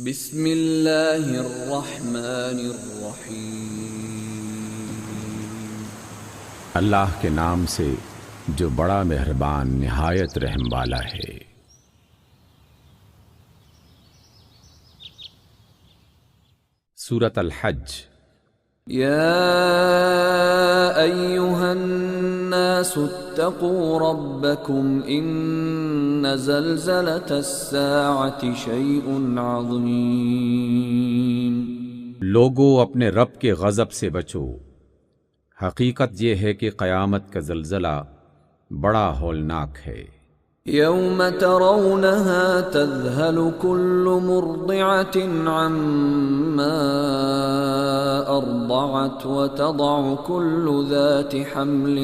بسم اللہ الرحمن الرحیم۔ اللہ کے نام سے جو بڑا مہربان نہایت رحم والا ہے۔ سورۃ الحج۔ یا ایہا الناس اتقوا ربکم ان زلزلۃ الساعۃ شیء عظیم۔ لوگو اپنے رب کے غضب سے بچو، حقیقت یہ ہے کہ قیامت کا زلزلہ بڑا ہولناک ہے۔ یوم ترونها تذہل كل مرضعة عما ارضعت وتضع كل ذات حمل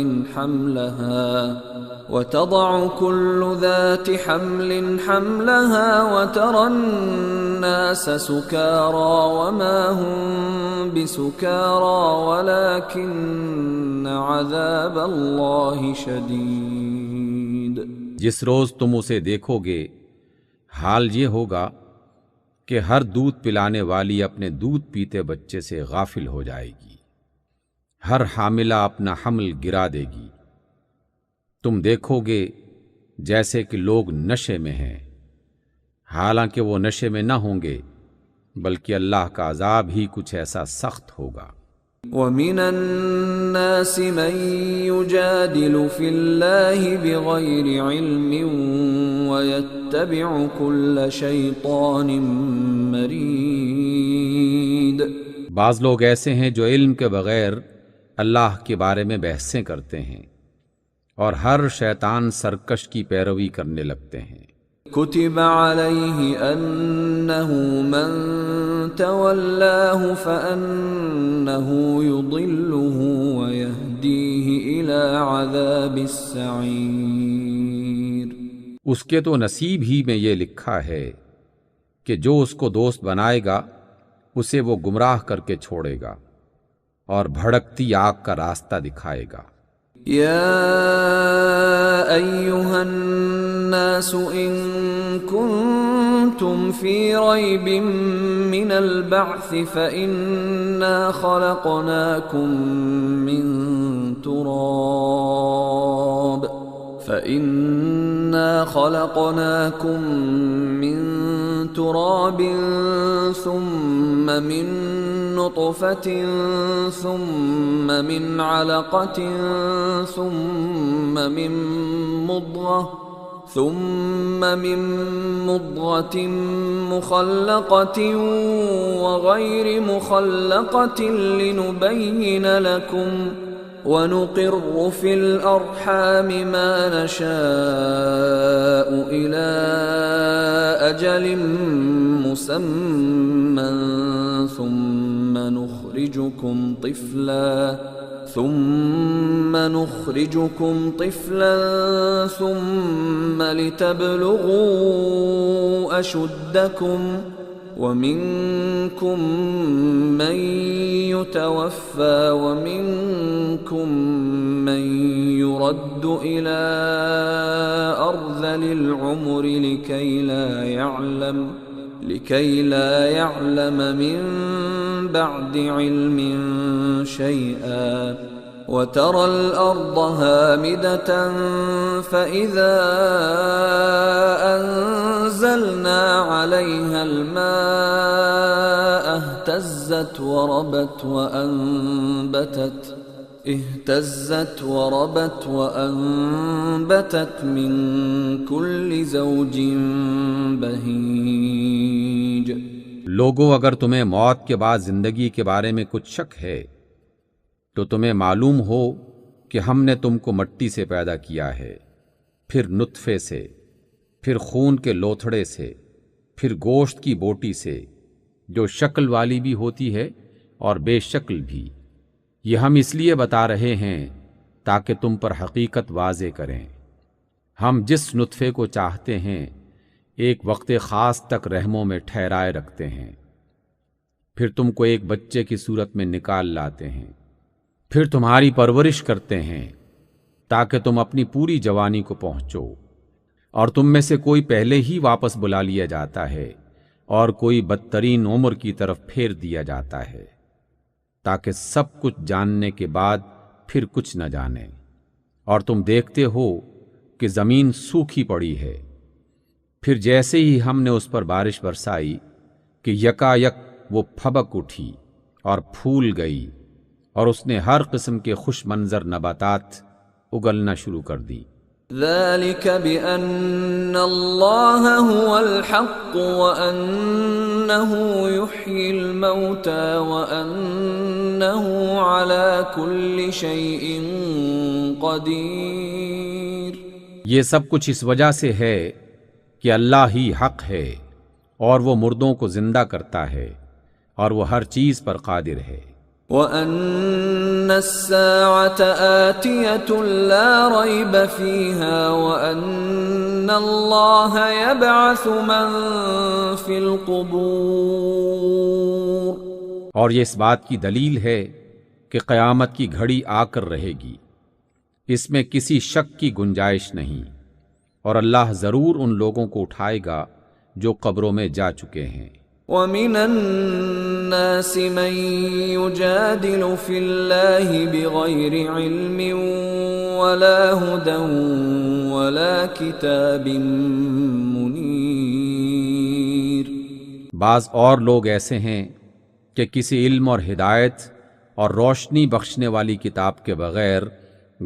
حملها وترى الناس سكارى وما هم بسكارى ولكن عذاب الله شديد۔ جس روز تم اسے دیکھو گے حال یہ ہوگا کہ ہر دودھ پلانے والی اپنے دودھ پیتے بچے سے غافل ہو جائے گی، ہر حاملہ اپنا حمل گرا دے گی۔ تم دیکھو گے جیسے کہ لوگ نشے میں ہیں، حالانکہ وہ نشے میں نہ ہوں گے، بلکہ اللہ کا عذاب ہی کچھ ایسا سخت ہوگا۔ وَمِنَ النَّاسِ مَن يُجَادِلُ فِي اللَّهِ بِغَيْرِ عِلْمٍ وَيَتَّبِعُ كُلَّ شَيْطَانٍ مَرِيدٍ۔ بعض لوگ ایسے ہیں جو علم کے بغیر اللہ کے بارے میں بحثیں کرتے ہیں اور ہر شیطان سرکش کی پیروی کرنے لگتے ہیں۔ كتب عليه أنه من تولاه فأنه يضله ويهديه إلى عذاب السعير۔ اس کے تو نصیب ہی میں یہ لکھا ہے کہ جو اس کو دوست بنائے گا اسے وہ گمراہ کر کے چھوڑے گا اور بھڑکتی آگ کا راستہ دکھائے گا۔ یا ایہا الناس ان کنتم فی ریب من البعث فإنا خلقناکم من تراب ثم من نطفة ثم من علقة ثم من مضغة مخلقة وغير مخلقة لنبين لكم ونقر في الأرحام ما نشاء إلى أجل مسمى ثم نخرجكم طفلا ثم لتبلغوا أشدكم ومنكم من يتوفى ومنكم من يرد إلى أرذل العمر لكي لا يعلم من بعد علم شيئا وترى الأرض هامدة فإذا أنزلنا عليها الماء اهتزت وربت من كل زوج بهيج۔ لوگو اگر تمہیں موت کے بعد زندگی کے بارے میں کچھ شک ہے تو تمہیں معلوم ہو کہ ہم نے تم کو مٹی سے پیدا کیا ہے، پھر نطفے سے، پھر خون کے لوتھڑے سے، پھر گوشت کی بوٹی سے، جو شکل والی بھی ہوتی ہے اور بے شکل بھی۔ یہ ہم اس لیے بتا رہے ہیں تاکہ تم پر حقیقت واضح کریں۔ ہم جس نطفے کو چاہتے ہیں ایک وقت خاص تک رحموں میں ٹھہرائے رکھتے ہیں، پھر تم کو ایک بچے کی صورت میں نکال لاتے ہیں، پھر تمہاری پرورش کرتے ہیں تاکہ تم اپنی پوری جوانی کو پہنچو، اور تم میں سے کوئی پہلے ہی واپس بلا لیا جاتا ہے اور کوئی بدترین عمر کی طرف پھیر دیا جاتا ہے، تاکہ سب کچھ جاننے کے بعد پھر کچھ نہ جانے۔ اور تم دیکھتے ہو کہ زمین سوکھی پڑی ہے، پھر جیسے ہی ہم نے اس پر بارش برسائی کہ یکا یک وہ پھبک اٹھی اور پھول گئی، اور اس نے ہر قسم کے خوش منظر نباتات اگلنا شروع کر دی۔ ذلك بأن الله هو الحق وأنه يحيي الموتى وأنه على كل شيء قدير۔ یہ سب کچھ اس وجہ سے ہے کہ اللہ ہی حق ہے، اور وہ مردوں کو زندہ کرتا ہے، اور وہ ہر چیز پر قادر ہے۔ وَأَنَّ السَّاعَةَ آتِيَةٌ لَا رَيْبَ فِيهَا وَأَنَّ اللَّهَ يَبْعَثُ مَن فِي الْقُبُورِ۔ اور یہ اس بات کی دلیل ہے کہ قیامت کی گھڑی آ کر رہے گی، اس میں کسی شک کی گنجائش نہیں، اور اللہ ضرور ان لوگوں کو اٹھائے گا جو قبروں میں جا چکے ہیں۔ وَمِنَ النَّاسِ مَن يُجَادِلُ فِي اللَّهِ بِغَيْرِ عِلْمٍ وَلَا هُدًى وَلَا كِتَابٍ مُنِيرٍ۔ بعض اور لوگ ایسے ہیں کہ کسی علم اور ہدایت اور روشنی بخشنے والی کتاب کے بغیر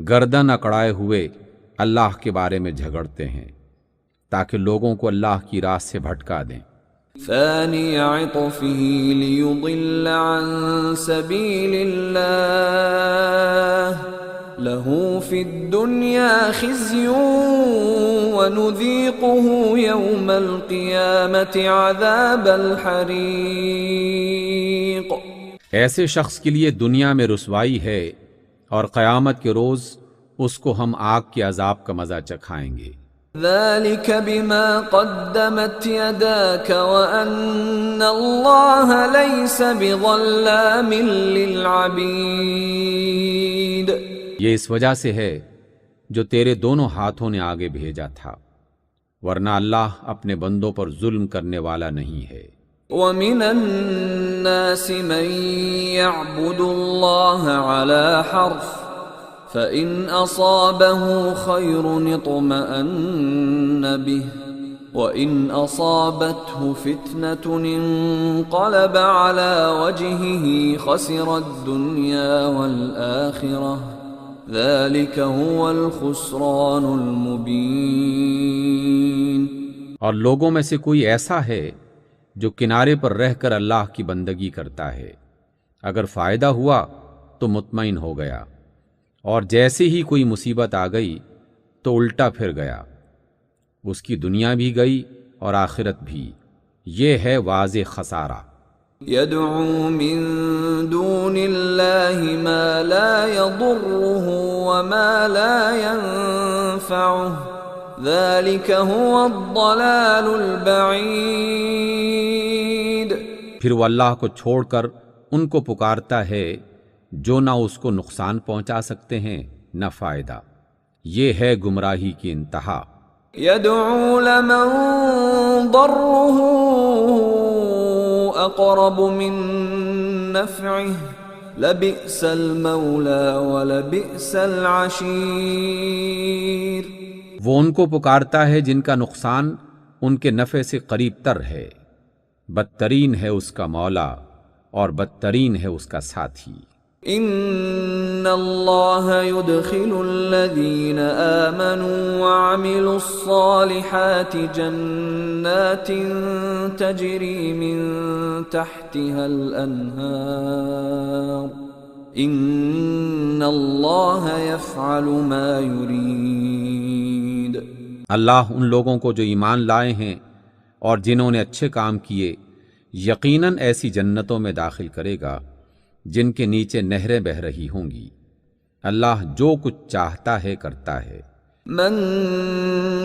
گردن اکڑائے ہوئے اللہ کے بارے میں جھگڑتے ہیں تاکہ لوگوں کو اللہ کی راہ سے بھٹکا دیں۔ ثاني عطفه ليضل عن سبيل الله له في الدنيا خزي ونذيقه يوم القيامة عذاب الحريق۔ ایسے شخص کے لیے دنیا میں رسوائی ہے، اور قیامت کے روز اس کو ہم آگ کے عذاب کا مزہ چکھائیں گے۔ ذلك بما قدمت يداك وأن الله ليس بظلام للعبيد۔ یہ اس وجہ سے ہے جو تیرے دونوں ہاتھوں نے آگے بھیجا تھا، ورنہ اللہ اپنے بندوں پر ظلم کرنے والا نہیں ہے۔ وَمِنَ النَّاسِ مَن يَعْبُدُ اللَّهَ عَلَى حَرْفٍ فَإِنْ أَصَابَهُ خَيْرٌ اطْمَأَنَّ بِهِ وَإِنْ أَصَابَتْهُ فِتْنَةٌ انقَلَبَ عَلَى وَجْهِهِ خَسِرَ الدُّنْيَا وَالْآخِرَةَ ذَلِكَ هُوَ الْخُسْرَانُ الْمُبِينُ۔ اور لوگوں میں سے کوئی ایسا ہے جو کنارے پر رہ کر اللہ کی بندگی کرتا ہے، اگر فائدہ ہوا تو مطمئن ہو گیا، اور جیسے ہی کوئی مصیبت آ گئی تو الٹا پھر گیا، اس کی دنیا بھی گئی اور آخرت بھی۔ یہ ہے واضح خسارہ۔ يدعو من دون الله ما لا يضره وما لا ينفعه ذلك هو الضلال البعيد۔ پھر وہ اللہ کو چھوڑ کر ان کو پکارتا ہے جو نہ اس کو نقصان پہنچا سکتے ہیں نہ فائدہ۔ یہ ہے گمراہی کی انتہا۔ يدعو لمن ضره اقرب من نفعه لبئس المولى ولبئس العشير۔ وہ ان کو پکارتا ہے جن کا نقصان ان کے نفع سے قریب تر ہے، بدترین ہے اس کا مولا اور بدترین ہے اس کا ساتھی۔ ان اللہ يدخل الذین آمنوا وعملوا الصالحات جنات تجری من تحتها الانہار ان اللہ يفعل ما يرید۔ اللہ ان لوگوں کو جو ایمان لائے ہیں اور جنہوں نے اچھے کام کیے یقیناً ایسی جنتوں میں داخل کرے گا جن کے نیچے نہریں بہہ رہی ہوں گی۔ اللہ جو کچھ چاہتا ہے کرتا ہے۔ من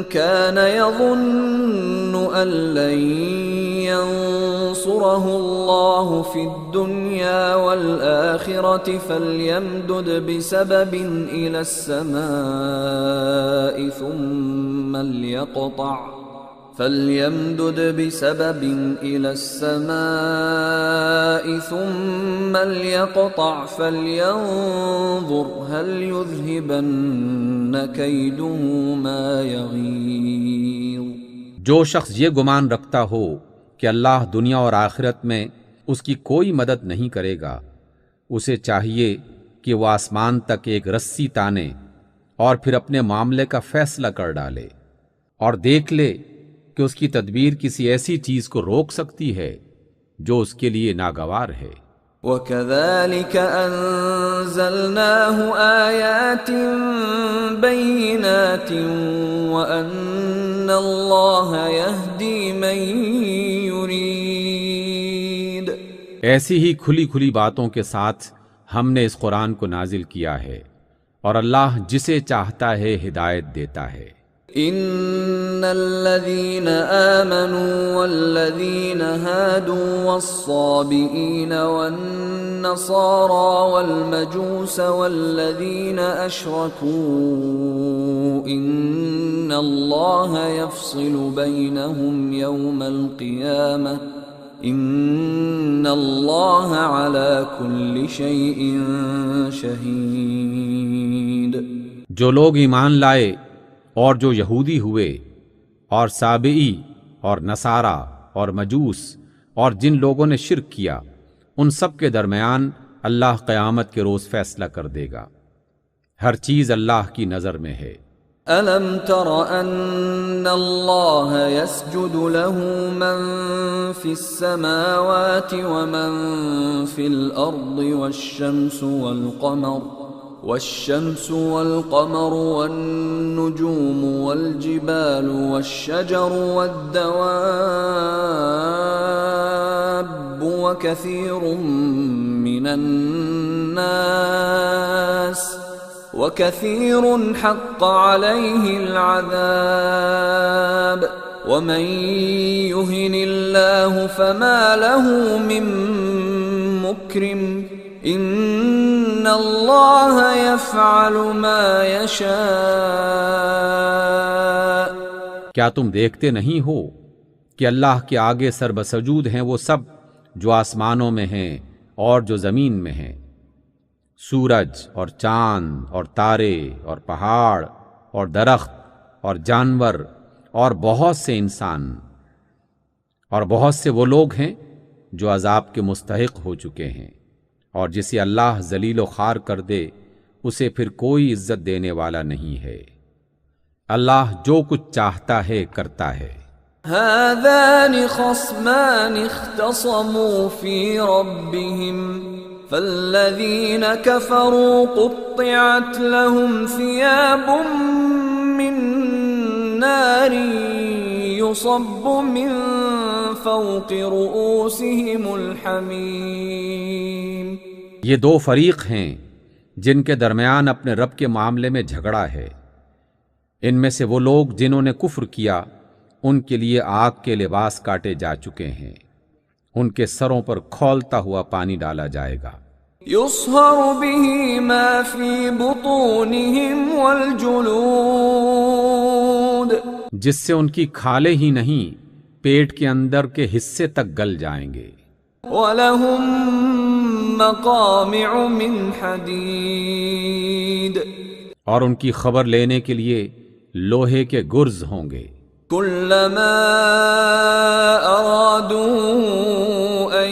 كان يظن أن لن ينصره الله في الدنيا والآخرة فليمدد بسبب إلى السماء فَلْيَمْدُدْ بِسَبَبٍ إِلَى السَّمَاءِ ثُمَّ لْيَقْطَعْ فَلْيَنظُرْ هَلْ يُذْهِبَنَّ كَيْدُهُ مَا يَغِيظُ۔ جو شخص یہ گمان رکھتا ہو کہ اللہ دنیا اور آخرت میں اس کی کوئی مدد نہیں کرے گا، اسے چاہیے کہ وہ آسمان تک ایک رسی تانے اور پھر اپنے معاملے کا فیصلہ کر ڈالے اور دیکھ لے کہ اس کی تدبیر کسی ایسی چیز کو روک سکتی ہے جو اس کے لیے ناگوار ہے۔ وَكَذَلِكَ أَنزَلْنَاهُ آيَاتٍ بَيِّنَاتٍ وَأَنَّ اللَّهَ يَهْدِي مَن يُرِيدُ۔ ایسی ہی کھلی کھلی باتوں کے ساتھ ہم نے اس قرآن کو نازل کیا ہے، اور اللہ جسے چاہتا ہے ہدایت دیتا ہے۔ ان الذين آمنوا والذين هادوا والصابئين والنصارى والمجوس والذين أشركوا إن الله يفصل بينهم يوم القيامة إن الله على كل شيء شهيد۔ جو لوگ ایمان لائے اور جو یہودی ہوئے اور سابئی اور نصارہ اور مجوس اور جن لوگوں نے شرک کیا، ان سب کے درمیان اللہ قیامت کے روز فیصلہ کر دے گا۔ ہر چیز اللہ کی نظر میں ہے۔ أَلَمْ تَرَ أَنَّ اللَّهَ يَسْجُدُ لَهُ مَن فِي السَّمَاوَاتِ وَمَن فِي الْأَرْضِ والشمس والقمر والنجوم والجبال والشجر والدواب وكثير حق عليه العذاب ومن يهن الله فما له من مكرم ان اللہ یفعل ما یشاء۔ کیا تم دیکھتے نہیں ہو کہ اللہ کے آگے سر بسجود ہیں وہ سب جو آسمانوں میں ہیں اور جو زمین میں ہیں، سورج اور چاند اور تارے اور پہاڑ اور درخت اور جانور اور بہت سے انسان، اور بہت سے وہ لوگ ہیں جو عذاب کے مستحق ہو چکے ہیں، اور جسے اللہ ذلیل و خوار کر دے اسے پھر کوئی عزت دینے والا نہیں ہے۔ اللہ جو کچھ چاہتا ہے کرتا ہے۔ هذان خصمان اختصموا في ربهم فالذين كفروا قطعت لهم ثياب من نار يصب من فوق رؤوسهم الحميم۔ یہ دو فریق ہیں جن کے درمیان اپنے رب کے معاملے میں جھگڑا ہے۔ ان میں سے وہ لوگ جنہوں نے کفر کیا ان کے لیے آگ کے لباس کاٹے جا چکے ہیں، ان کے سروں پر کھولتا ہوا پانی ڈالا جائے گا۔ يصهر به ما في بطونهم والجلود، جس سے ان کی کھالیں ہی نہیں پیٹ کے اندر کے حصے تک گل جائیں گے۔ وَلَهُم مَّقَامِعُ مِنْ حَدِيدٍ، اور ان کی خبر لینے کے لیے لوہے کے گرز ہوں گے۔ كُلَّمَا أَرَادُوا أَن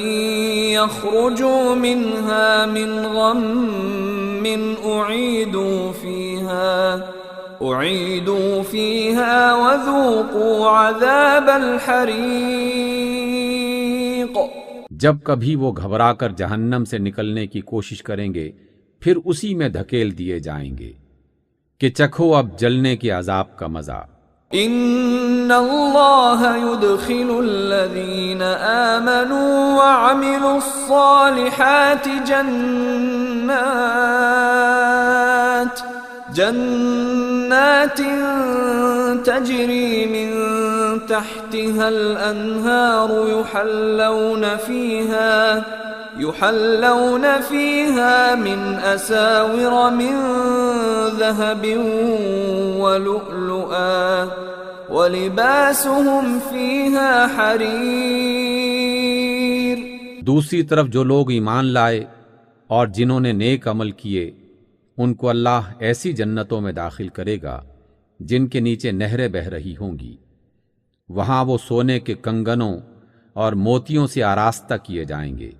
يَخْرُجُوا مِنْهَا مِنْ غَمٍّ أُعِيدُوا فِيهَا وَذُوقُوا عَذَابَ الْحَرِيقِ۔ جب کبھی وہ گھبرا کر جہنم سے نکلنے کی کوشش کریں گے پھر اسی میں دھکیل دیے جائیں گے کہ چکھو اب جلنے کے عذاب کا مزہ۔ ان اللہ يدخل الذین آمنوا وعملوا الصالحات جنات تجری من تحتها الانہار يحلون فيها من أساور من ذهب ولؤلؤا وَلِبَاسُهُمْ فِيهَا حَرِيرٌ۔ دوسری طرف جو لوگ ایمان لائے اور جنہوں نے نیک عمل کیے ان کو اللہ ایسی جنتوں میں داخل کرے گا جن کے نیچے نہریں بہہ رہی ہوں گی، وہاں وہ سونے کے کنگنوں اور موتیوں سے آراستہ کیے جائیں گے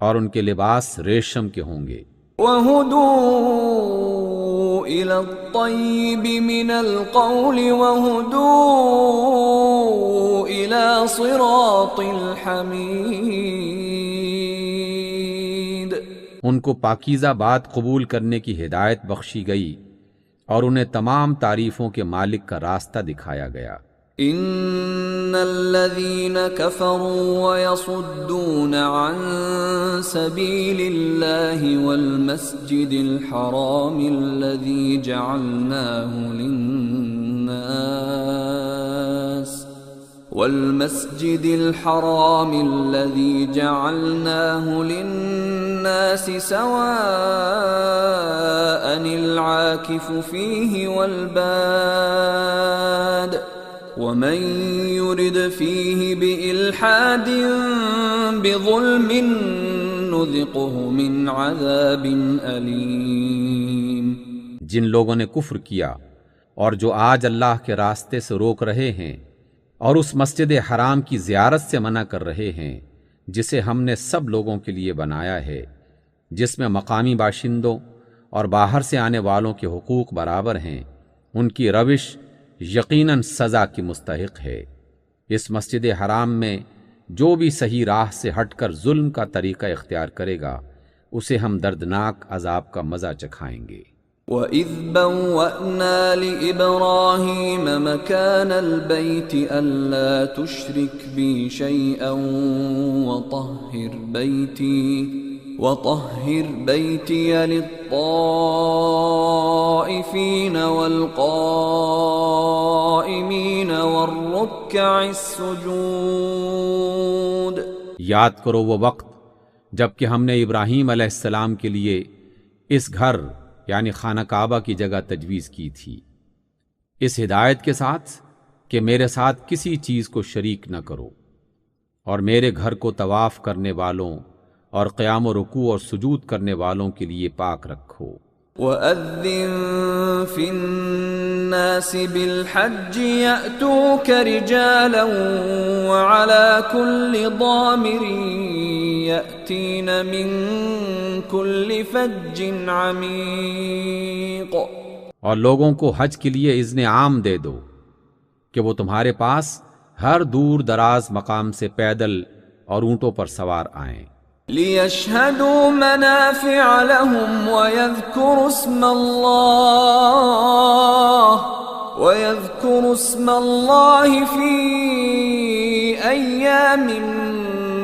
اور ان کے لباس ریشم کے ہوں گے۔ وَهُدُوا إِلَى الطَّيِّبِ مِنَ الْقَوْلِ وَهُدُوا إِلَى صِرَاطِ الْحَمِيدِ۔ ان کو پاکیزہ بات قبول کرنے کی ہدایت بخشی گئی اور انہیں تمام تعریفوں کے مالک کا راستہ دکھایا گیا۔ ان الذين كفروا ويصدون عن سبيل الله والمسجد الحرام الذي جعلناه للناس سواء العاكف فيه والباد ومن يرد فيه بإلحاد بظلم نذقه من عذاب أليم۔ جن لوگوں نے کفر کیا اور جو آج اللہ کے راستے سے روک رہے ہیں اور اس مسجد حرام کی زیارت سے منع کر رہے ہیں جسے ہم نے سب لوگوں کے لیے بنایا ہے، جس میں مقامی باشندوں اور باہر سے آنے والوں کے حقوق برابر ہیں، ان کی روش یقیناً سزا کی مستحق ہے۔ اس مسجد حرام میں جو بھی صحیح راہ سے ہٹ کر ظلم کا طریقہ اختیار کرے گا اسے ہم دردناک عذاب کا مزہ چکھائیں گے۔ وَإِذْ بَوَّأْنَا لِإِبْرَاهِيمَ مَكَانَ الْبَيْتِ أَلَّا تُشْرِكْ بِي شَيْئًا وَطَهِّرْ بَيْتِيَ لِلطَّائِفِينَ وَالْقَائِمِينَ وَالرُّكَّعِ السُّجُودِ۔ یاد کرو وہ وقت جب کہ ہم نے ابراہیم علیہ السلام کے لیے اس گھر یعنی خانہ کعبہ کی جگہ تجویز کی تھی، اس ہدایت کے ساتھ کہ میرے ساتھ کسی چیز کو شریک نہ کرو، اور میرے گھر کو طواف کرنے والوں اور قیام و رکوع اور سجود کرنے والوں کے لیے پاک رکھو۔ وَأَذِّن فِي النَّاسِ بِالْحَجِّ يَأْتُوكَ رِجَالًا وَعَلَى كُلِّ ضَامِرٍ يَأْتِينَ مِن كُلِّ فَجٍّ عَمِيقٍ۔ اور لوگوں کو حج کے لیے اذن عام دے دو کہ وہ تمہارے پاس ہر دور دراز مقام سے پیدل اور اونٹوں پر سوار آئیں۔ لِيَشْهَدُوا مَنَافِعَ لَهُمْ وَيَذْكُرُوا اسْمَ اللَّهِ فِي أَيَّامٍ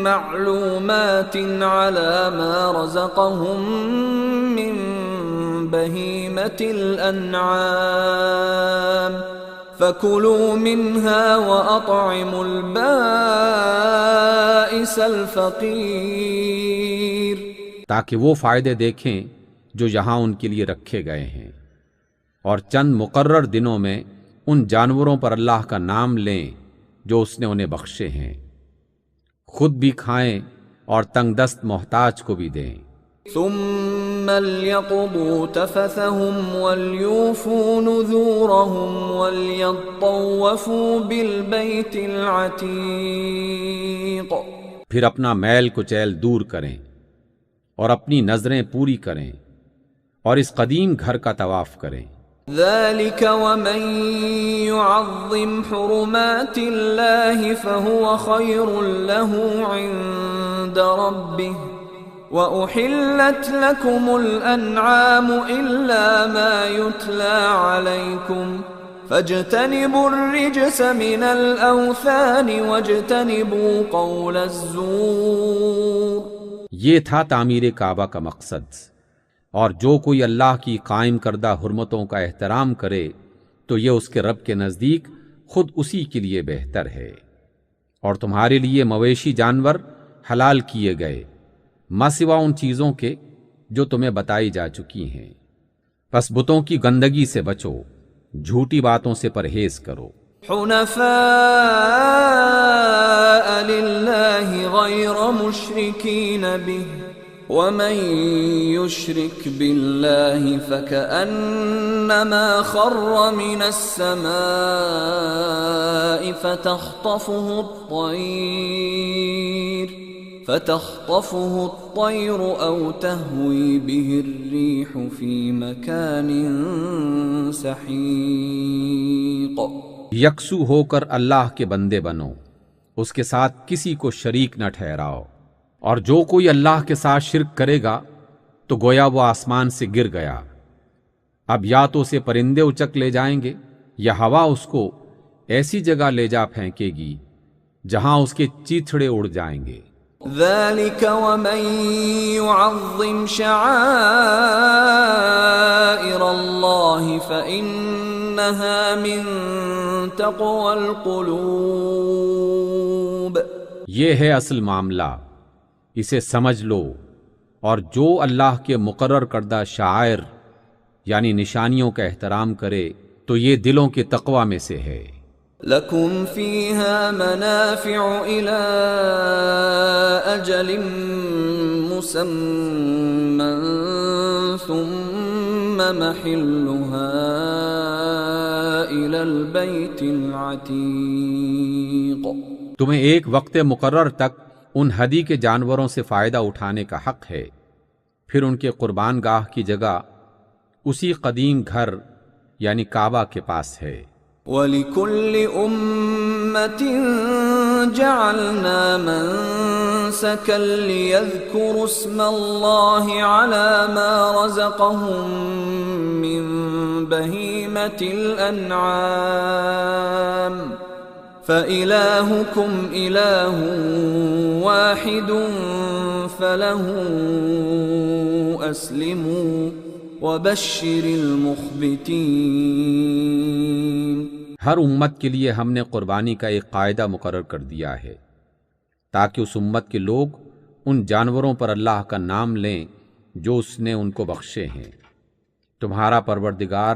مَّعْلُومَاتٍ عَلَى مَا رَزَقَهُم مِّن بَهِيمَةِ الْأَنْعَامِ فَكُلُوا مِنْهَا وَأَطْعِمُوا الْبَائِسَ الْفَقِيرَ، تاکہ وہ فائدے دیکھیں جو یہاں ان کے لیے رکھے گئے ہیں، اور چند مقرر دنوں میں ان جانوروں پر اللہ کا نام لیں جو اس نے انہیں بخشے ہیں، خود بھی کھائیں اور تنگ دست محتاج کو بھی دیں۔ ثم ليقضوا تفثهم وليوفوا نذورهم وليطوفوا بالبيت العتيق۔ پھر اپنا میل کچیل دور کریں اور اپنی نظریں پوری کریں اور اس قدیم گھر کا طواف کریں۔ ذلك ومن يعظم حرمات الله فهو خير له عند ربه وأحلت لكم الأنعام إلا ما يتلى عليكم فاجتنبوا الرجس من الأوثان واجتنبوا قول الزور۔ یہ تھا تعمیر کعبہ کا مقصد، اور جو کوئی اللہ کی قائم کردہ حرمتوں کا احترام کرے تو یہ اس کے رب کے نزدیک خود اسی کے لیے بہتر ہے، اور تمہارے لیے مویشی جانور حلال کیے گئے ماسوا ان چیزوں کے جو تمہیں بتائی جا چکی ہیں، پس بتوں کی گندگی سے بچو، جھوٹی باتوں سے پرہیز کرو۔ حنفاء لله غير مشركين به ومن يشرك بالله فكأنما خر من السماء فتخطفه الطير أو تهوي به الريح في مكان سحيق. یکسو ہو کر اللہ کے بندے بنو، اس کے ساتھ کسی کو شریک نہ ٹھہراؤ، اور جو کوئی اللہ کے ساتھ شرک کرے گا تو گویا وہ آسمان سے گر گیا. اب یا تو اسے پرندے اچک لے جائیں گے یا ہوا اس کو ایسی جگہ لے جا پھینکے گی جہاں اس کے چیتھڑے اڑ جائیں گے. ذلك ومن يعظم شعائر الله فإنها من تقوى القلوب. یہ ہے اصل معاملہ، اسے سمجھ لو، اور جو اللہ کے مقرر کردہ شعائر یعنی نشانیوں کا احترام کرے تو یہ دلوں کے تقوی میں سے ہے. لَكُمْ فِيهَا مَنَافِعُ إِلَىٰ أَجَلٍ مُّسَمًّى ثُمَّ مَحِلُّهَا إِلَى الْبَيْتِ الْعَتِيقِ. تمہیں ایک وقت مقرر تک ان ہدی کے جانوروں سے فائدہ اٹھانے کا حق ہے، پھر ان کے قربان گاہ کی جگہ اسی قدیم گھر یعنی کعبہ کے پاس ہے. وَلِكُلِّ أُمَّةٍ جَعَلْنَا مَنسَكًا لِيَذْكُرُوا اسْمَ اللَّهِ عَلَى مَا رَزَقَهُم مِّن بَهِيمَةِ الْأَنْعَامِ فَإِلَٰهُكُمْ إِلَٰهٌ وَاحِدٌ فَلَهُ أَسْلِمُوا وَبَشِّرِ الْمُخْبِتِينَ. ہر امت کے لیے ہم نے قربانی کا ایک قاعدہ مقرر کر دیا ہے تاکہ اس امت کے لوگ ان جانوروں پر اللہ کا نام لیں جو اس نے ان کو بخشے ہیں. تمہارا پروردگار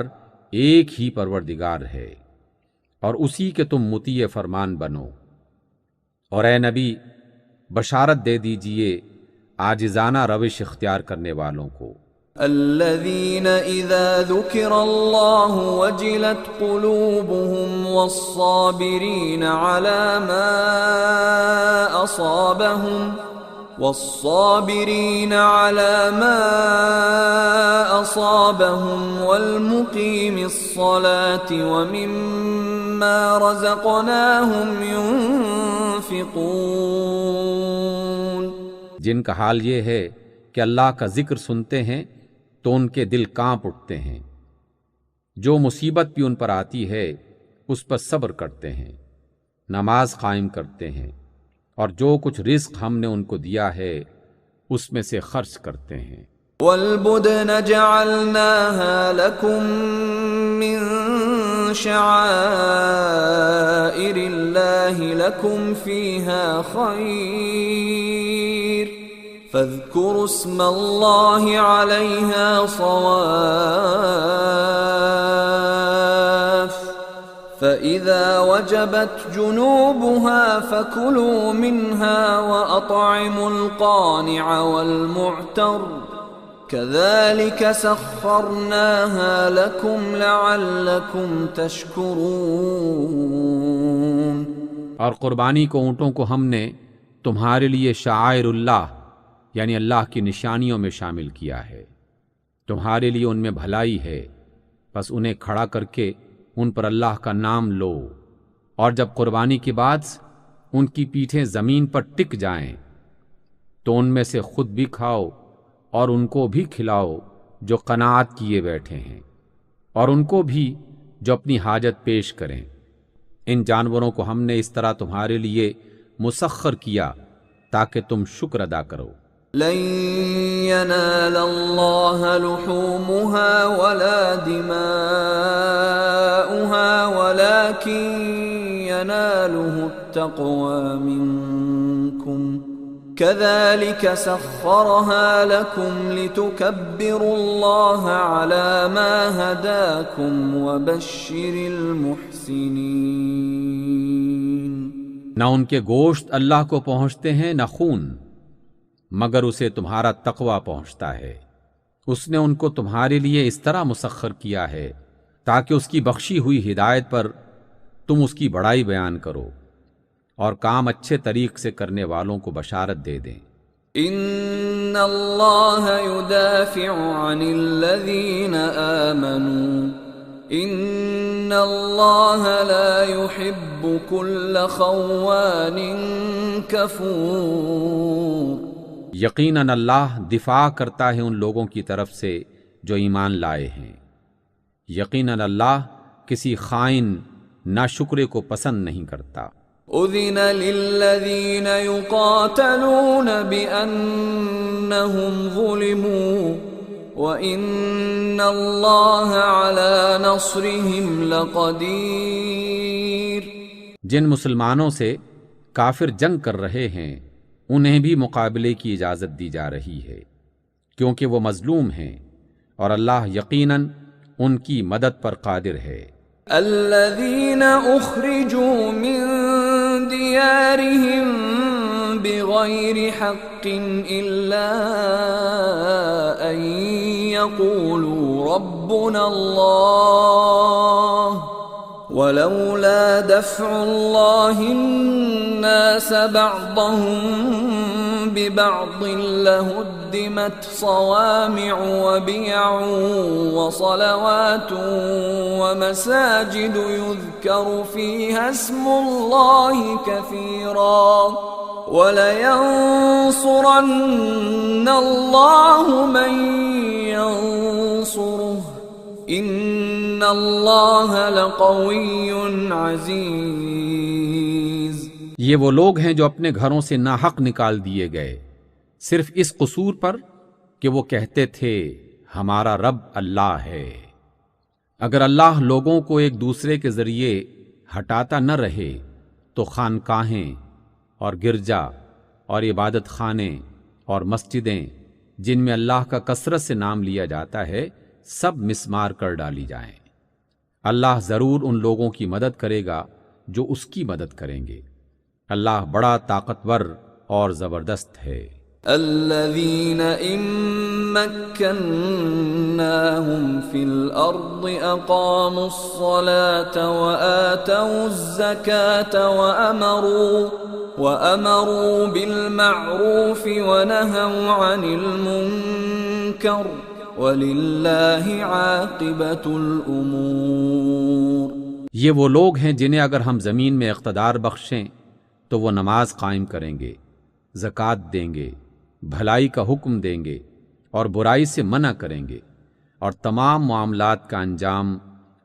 ایک ہی پروردگار ہے اور اسی کے تم مطیع فرمان بنو. اور اے نبی بشارت دے دیجئے عاجزانہ روش اختیار کرنے والوں کو. الذين إذا ذكر الله وجلت قلوبهم والصابرين على ما أصابهم والمقيم الصلاة ومما رزقناهم ينفقون. جن کا حال یہ ہے کہ اللہ کا ذکر سنتے ہیں تو ان کے دل کانپ اٹھتے ہیں، جو مصیبت بھی ان پر آتی ہے اس پر صبر کرتے ہیں، نماز قائم کرتے ہیں، اور جو کچھ رزق ہم نے ان کو دیا ہے اس میں سے خرچ کرتے ہیں. وَالْبُدْنَ جَعَلْنَاهَا لَكُم مِّن شَعَائِرِ اللَّهِ لَكُمْ فِيهَا خَيْرٌ فاذكروا اسم الله عليها صواف فإذا وجبت جنوبها فكلوا منها وأطعموا القانع والمعتر كذلك سخرناها لكم لعلكم تشكرون. اور قربانی کو اونٹوں کو ہم نے تمہارے لیے شعائر اللہ یعنی اللہ کی نشانیوں میں شامل کیا ہے. تمہارے لیے ان میں بھلائی ہے، بس انہیں کھڑا کر کے ان پر اللہ کا نام لو، اور جب قربانی کے بعد ان کی پیٹھیں زمین پر ٹک جائیں تو ان میں سے خود بھی کھاؤ اور ان کو بھی کھلاؤ جو قناعت کیے بیٹھے ہیں، اور ان کو بھی جو اپنی حاجت پیش کریں. ان جانوروں کو ہم نے اس طرح تمہارے لیے مسخر کیا تاکہ تم شکر ادا کرو. لن ينال الله لحومها ولا دماؤها ولكن يناله التقوى منكم كذلك سخرها لكم لتكبروا الله على ما هداكم وبشر المحسنين۔ نہ ان کے گوشت اللہ کو پہنچتے ہیں نہ خون، مگر اسے تمہارا تقوی پہنچتا ہے۔ اس نے ان کو تمہارے لیے اس طرح مسخر کیا ہے تاکہ اس کی بخشی ہوئی ہدایت پر تم اس کی بڑائی بیان کرو اور کام اچھے طریق سے کرنے والوں کو بشارت دے دیں۔ ان اللہ یدافع عن الذین آمنوا ان اللہ لا يحب كل خوان کفور۔ یقیناً اللہ دفاع کرتا ہے ان لوگوں کی طرف سے جو ایمان لائے ہیں۔ یقیناً اللہ کسی خائن ناشکرے کو پسند نہیں کرتا۔ اذن للذین یقاتلون بأنہم ظلموا وَإِنَّ اللَّهَ عَلَى نَصْرِهِمْ لَقَدِيرٌ۔ جن مسلمانوں سے کافر جنگ کر رہے ہیں انہیں بھی مقابلے کی اجازت دی جا رہی ہے، کیونکہ وہ مظلوم ہیں اور اللہ یقیناً ان کی مدد پر قادر ہے۔ الذين اخرجوا من ديارهم بغير حق الا ان يقولوا ربنا الله ولولا دفع الله الناس بعضهم ببعض لهدمت صوامع وبيع وصلوات ومساجد يذكر فيها اسم الله كثيرا ولينصرن الله من ينصره ان اللہ لقوی عزیز۔ یہ وہ لوگ ہیں جو اپنے گھروں سے ناحق نکال دیے گئے صرف اس قصور پر کہ وہ کہتے تھے ہمارا رب اللہ ہے۔ اگر اللہ لوگوں کو ایک دوسرے کے ذریعے ہٹاتا نہ رہے تو خانقاہیں اور گرجا اور عبادت خانے اور مسجدیں جن میں اللہ کا کثرت سے نام لیا جاتا ہے سب مسمار کر ڈالی جائیں۔ اللہ ضرور ان لوگوں کی مدد کرے گا جو اس کی مدد کریں گے۔ اللہ بڑا طاقتور اور زبردست ہے۔ الذين إن مكناهم في الأرض أقاموا الصلاة وآتوا الزكاة وأمروا بالمعروف ونهوا عن المنكر وَلِلَّهِ عَاقِبَةُ الْأُمُورِ۔ یہ وہ لوگ ہیں جنہیں اگر ہم زمین میں اقتدار بخشیں تو وہ نماز قائم کریں گے، زکوٰۃ دیں گے، بھلائی کا حکم دیں گے اور برائی سے منع کریں گے، اور تمام معاملات کا انجام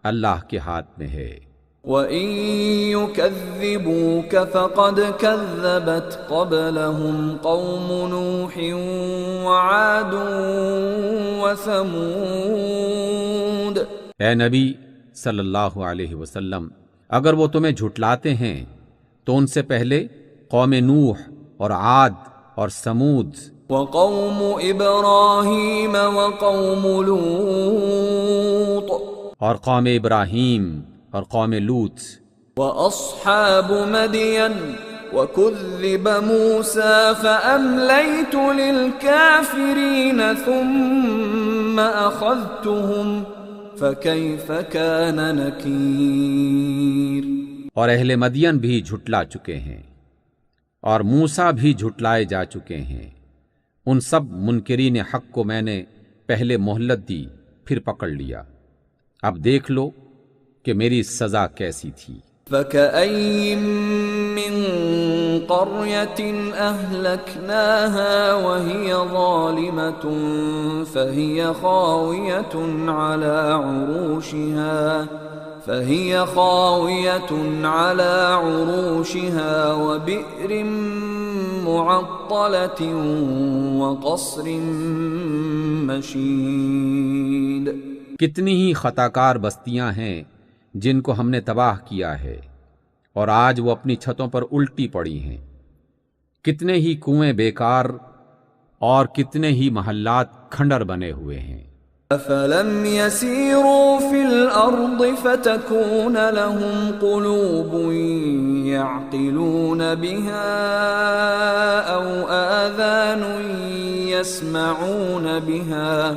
اللہ کے ہاتھ میں ہے۔ وَإِن يُكَذِّبُوكَ فَقَدْ كَذَّبَتْ قَبْلَهُمْ قَوْمُ نُوحٍ وَعَادٌ وَثَمُودَ۔ اے نبی صلی اللہ علیہ وسلم، اگر وہ تمہیں جھٹلاتے ہیں تو ان سے پہلے قوم نوح اور عاد اور سمود، وَقَوْمُ إِبْرَاهِيمَ وَقَوْمُ لُوطٍ، اور قوم ابراہیم اور قوم لوط، وَأَصْحَابُ مَدْيَنَ وَكُذِّبَ مُوسَى فَأَمْلَيْتُ لِلْكَافِرِينَ ثُمَّ أَخَذْتُهُمْ فَكَيْفَ كَانَ نَكِيرِ۔ اور اہل مدین بھی جھٹلا چکے ہیں اور موسیٰ بھی جھٹلائے جا چکے ہیں، ان سب منکرین حق کو میں نے پہلے مہلت دی پھر پکڑ لیا، اب دیکھ لو کہ میری سزا کیسی تھی۔ فَكَأَيٍّ مِّن قَرْيَةٍ أَهْلَكْنَاهَا وَهِيَ ظَالِمَةٌ فَهِيَ خَاوِيَةٌ عَلَى عُرُوشِهَا وَبِئْرٍ مُّعَطَّلَةٍ وَقَصْرٍ مَّشِيدٍ۔ کتنی ہی خطاکار بستیاں ہیں جن کو ہم نے تباہ کیا ہے، اور آج وہ اپنی چھتوں پر الٹی پڑی ہیں۔ کتنے ہی کنویں بیکار اور کتنے ہی محلات کھنڈر بنے ہوئے ہیں۔ أَفَلَمْ يَسِيرُوا فِي الْأَرْضِ فَتَكُونَ لَهُمْ قُلُوبٌ يَعْقِلُونَ بِهَا أَوْ آذَانٌ يَسْمَعُونَ بِهَا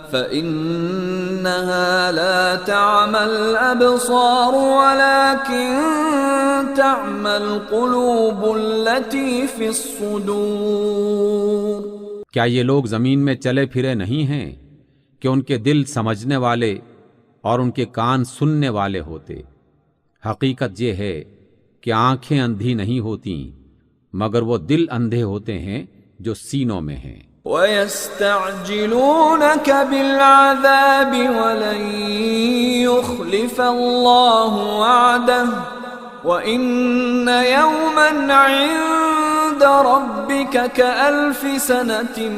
فَإِنَّهَا لَا تَعْمَى الْأَبْصَارُ وَلَكِنْ تَعْمَى الْقُلُوبُ الَّتِي فِي الصُّدُورِ۔ کیا یہ لوگ زمین میں چلے پھرے نہیں ہیں کہ ان کے دل سمجھنے والے اور ان کے کان سننے والے ہوتے؟ حقیقت یہ ہے کہ آنکھیں اندھی نہیں ہوتیں مگر وہ دل اندھے ہوتے ہیں جو سینوں میں ہیں۔ وَيَسْتَعْجِلُونَكَ بِالْعَذَابِ وَلَن يُخْلِفَ اللَّهُ وَعْدَهُ وَإِنَّ يَوْمًا عِندَ رَبِّكَ كَأَلْفِ سَنَةٍ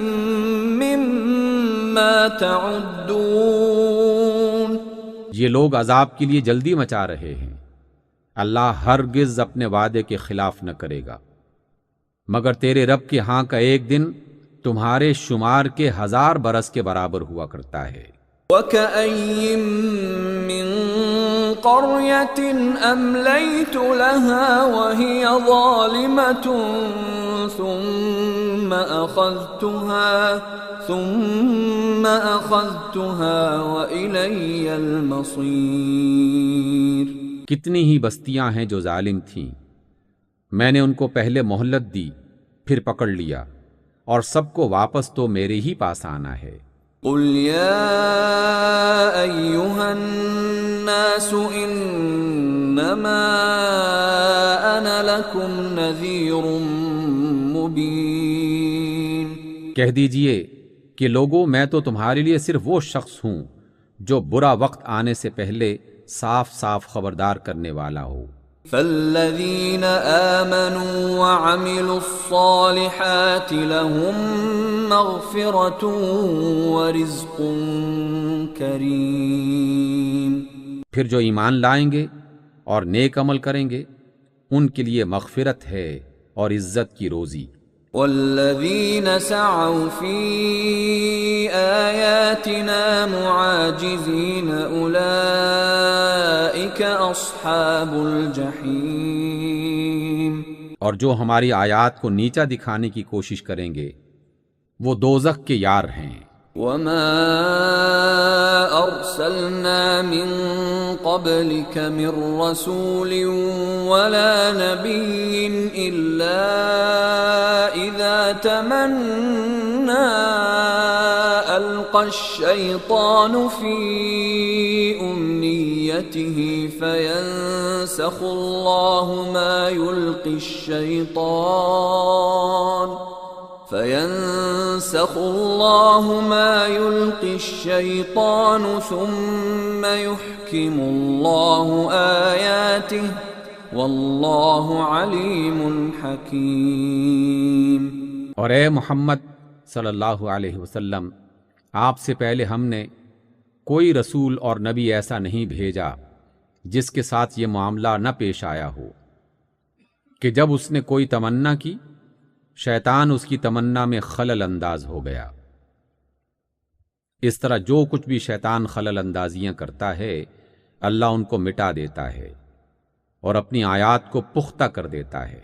مِّمَّا تَعُدُّونَ۔ یہ لوگ عذاب کے لیے جلدی مچا رہے ہیں، اللہ ہرگز اپنے وعدے کے خلاف نہ کرے گا، مگر تیرے رب کے ہاں کا ایک دن تمہارے شمار کے 1000 برس کے برابر ہوا کرتا ہے۔ وَكَأَيٍّن مِّن قَرْيَةٍ أَمْلَيْتُ لَهَا وَهِيَ ظَالِمَةٌ ثُمَّ أَخَذْتُهَا وَإِلَيَّ الْمَصِيرُ۔ کتنی ہی بستیاں ہیں جو ظالم تھیں، میں نے ان کو پہلے مہلت دی پھر پکڑ لیا، اور سب کو واپس تو میرے ہی پاس آنا ہے۔ قُلْ يَا أَيُّهَا النَّاسُ إِنَّمَا أَنَا لَكُمْ نَذِيرٌ مُبِينٌ۔ کہہ دیجئے کہ لوگوں، میں تو تمہارے لیے صرف وہ شخص ہوں جو برا وقت آنے سے پہلے صاف صاف خبردار کرنے والا ہو۔ فَالَّذِينَ آمَنُوا وَعَمِلُوا الصَّالِحَاتِ لَهُم مَّغْفِرَةٌ وَرِزْقٌ كَرِيمٌ۔ پھر جو ایمان لائیں گے اور نیک عمل کریں گے ان کے لیے مغفرت ہے اور عزت کی روزی۔ وَالَّذِينَ سَعَوْا فِي آيَاتِنَا مُعَاجِزِينَ أُولَئِكَ أَصْحَابُ الْجَحِيمِ۔ اور جو ہماری آیات کو نیچا دکھانے کی کوشش کریں گے وہ دوزخ کے یار ہیں۔ وَمَا أَرْسَلْنَا مِن قَبْلِكَ مِن رَّسُولٍ وَلَا نَبِيٍّ إِلَّا إِذَا تَمَنَّى أَلْقَى الشَّيْطَانُ فِي أُمْنِيَّتِهِ فَيَنسَخُ اللَّهُ مَا يُلْقِي الشَّيْطَانُ ثُمَّ يُحْكِمُ اللَّهُ آيَاتِهِ وَاللَّهُ عَلِيمٌ حَكِيمٌ۔ اور اے محمد صلی اللہ علیہ وسلم، آپ سے پہلے ہم نے کوئی رسول اور نبی ایسا نہیں بھیجا جس کے ساتھ یہ معاملہ نہ پیش آیا ہو کہ جب اس نے کوئی تمنا کی شیطان اس کی تمنا میں خلل انداز ہو گیا۔ اس طرح جو کچھ بھی شیطان خلل اندازیاں کرتا ہے اللہ ان کو مٹا دیتا ہے اور اپنی آیات کو پختہ کر دیتا ہے۔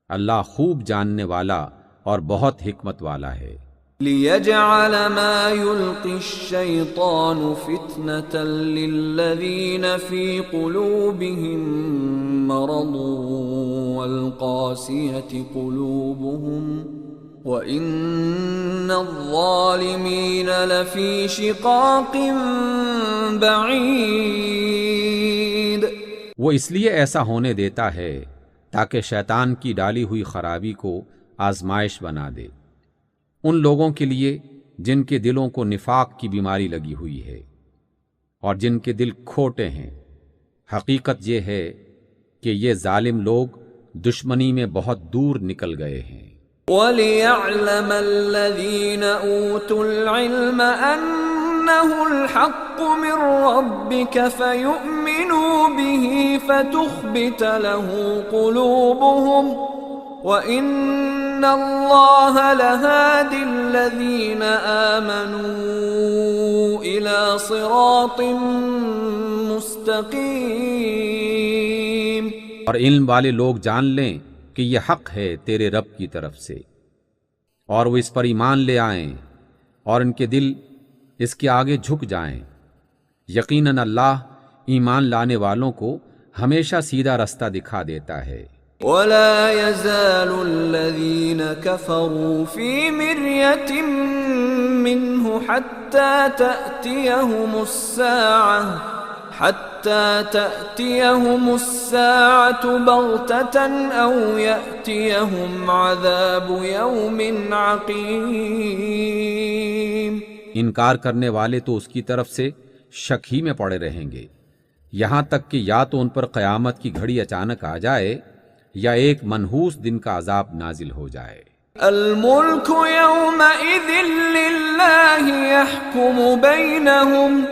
اللہ خوب جاننے والا اور بہت حکمت والا ہے۔ لِيَجْعَلَ مَا يُلْقِي الشَّيْطَانُ فِتْنَةً لِّلَّذِينَ فِي قُلُوبِهِم مَّرَضٌ وَالْقَاسِيَةِ قُلُوبُهُمْ وَإِنَّ الظَّالِمِينَ لَفِي شِقَاقٍ بَعِيدٍ۔ وہ اس لیے ایسا ہونے دیتا ہے تاکہ شیطان کی ڈالی ہوئی خرابی کو آزمائش بنا دے ان لوگوں کے لیے جن کے دلوں کو نفاق کی بیماری لگی ہوئی ہے اور جن کے دل کھوٹے ہیں۔ حقیقت یہ ہے کہ یہ ظالم لوگ دشمنی میں بہت دور نکل گئے ہیں۔ وَلِيَعْلَمَ الَّذِينَ أُوتُوا الْعِلْمَ أَنَّهُ الْحَقُّ مِنْ رَبِّكَ فَيُؤْمِنُوا بِهِ فَتُخْبِتَ لَهُ قُلُوبُهُمْ وَإِنَّ اللَّهَ لَهَادِ الَّذِينَ آمَنُوا إِلَى صِرَاطٍ مُسْتَقِيمٍ۔ اور علم والے لوگ جان لیں کہ یہ حق ہے تیرے رب کی طرف سے، اور وہ اس پر ایمان لے آئیں اور ان کے دل اس کے آگے جھک جائیں۔ یقیناً اللہ ایمان لانے والوں کو ہمیشہ سیدھا رستہ دکھا دیتا ہے۔ وَلَا يَزَالُ الَّذِينَ كَفَرُوا فِي مِرْيَةٍ مِّنْهُ حَتَّى تَأْتِيَهُمُ السَّاعَةُ بَغْتَةً أَوْ يَأْتِيَهُمْ عَذَابُ يَوْمٍ عَقِيمٍ۔ انکار کرنے والے تو اس کی طرف سے شک ہی میں پڑے رہیں گے، یہاں تک کہ یا تو ان پر قیامت کی گھڑی اچانک آ جائے یا ایک منحوس دن کا عذاب نازل ہو جائے۔ الملک یومئذ للہ یحکم بینہم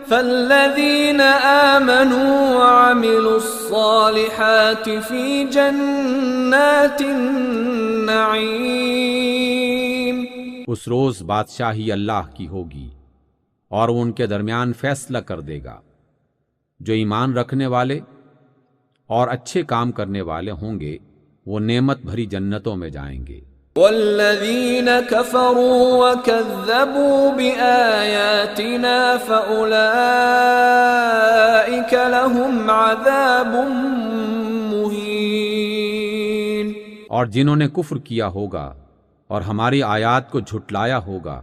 فالذین آمنوا وعملوا الصالحات فی جنات النعیم۔ اس روز بادشاہی اللہ کی ہوگی اور وہ ان کے درمیان فیصلہ کر دے گا۔ جو ایمان رکھنے والے اور اچھے کام کرنے والے ہوں گے وہ نعمت بھری جنتوں میں جائیں گے۔ والذین کفروا وکذبوا بآیاتنا فأولئک لهم عذاب مہین۔ اور جنہوں نے کفر کیا ہوگا اور ہماری آیات کو جھٹلایا ہوگا